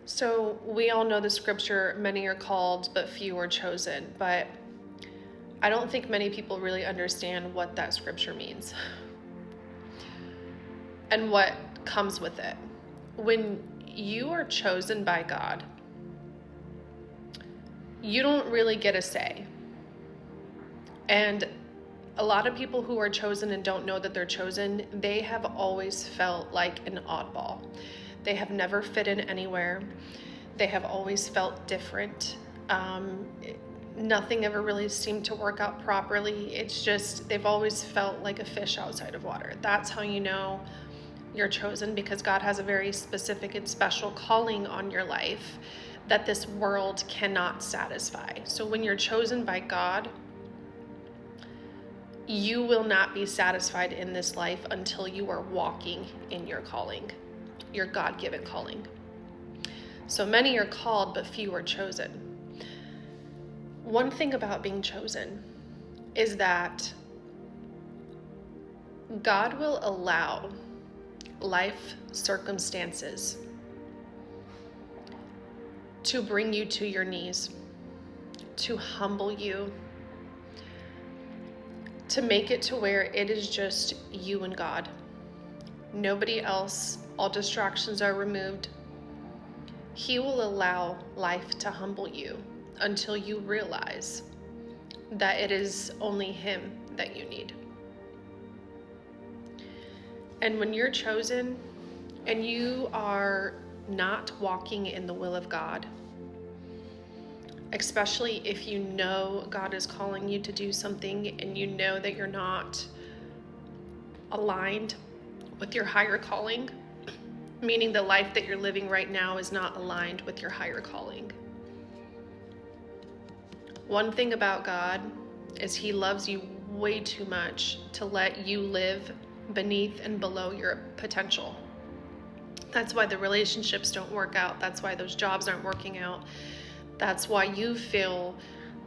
So we all know the scripture, many are called, but few are chosen. But I don't think many people really understand what that scripture means and what comes with it. When you are chosen by God, you don't really get a say. And a lot of people who are chosen and don't know that they're chosen, they have always felt like an oddball. They have never fit in anywhere. They have always felt different. Nothing ever really seemed to work out properly. It's just, they've always felt like a fish outside of water. That's how you know you're chosen, because God has a very specific and special calling on your life that this world cannot satisfy. So when you're chosen by God, you will not be satisfied in this life until you are walking in your calling, your God-given calling. So many are called, but few are chosen. One thing about being chosen is that God will allow life circumstances to bring you to your knees, to humble you, to make it to where it is just you and God. Nobody else. All distractions are removed. He will allow life to humble you until you realize that it is only Him that you need. And when you're chosen and you are not walking in the will of God, especially if you know God is calling you to do something and you know that you're not aligned with your higher calling, meaning the life that you're living right now is not aligned with your higher calling. One thing about God is He loves you way too much to let you live beneath and below your potential. That's why the relationships don't work out. That's why those jobs aren't working out. That's why you feel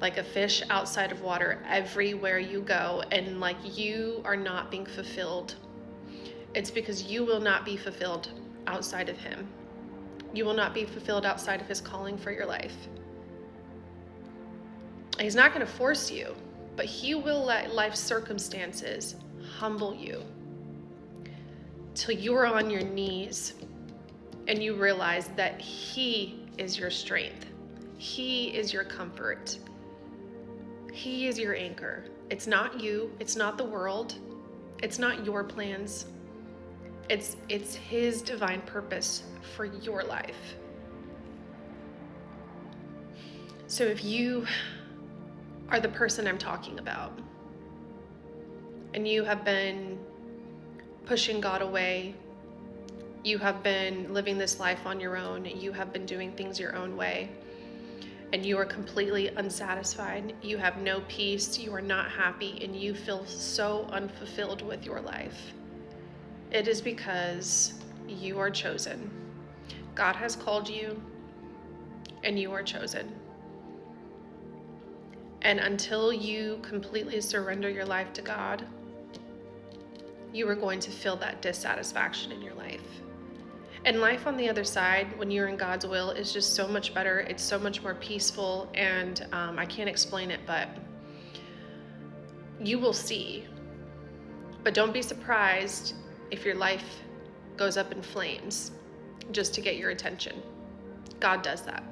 like a fish outside of water everywhere you go and like you are not being fulfilled. It's because you will not be fulfilled outside of Him. You will not be fulfilled outside of His calling for your life. He's not going to force you, but He will let life circumstances humble you till you're on your knees and you realize that He is your strength. He is your comfort. He is your anchor. It's not you. It's not the world. It's not your plans. It's His divine purpose for your life. So if you are the person I'm talking about, and you have been pushing God away, you have been living this life on your own, you have been doing things your own way, and you are completely unsatisfied, you have no peace, you are not happy, and you feel so unfulfilled with your life, it is because you are chosen. God has called you, and you are chosen. And until you completely surrender your life to God, you are going to feel that dissatisfaction in your life. And life on the other side, when you're in God's will, is just so much better. It's so much more peaceful, and I can't explain it, but you will see. But don't be surprised if your life goes up in flames just to get your attention. God does that.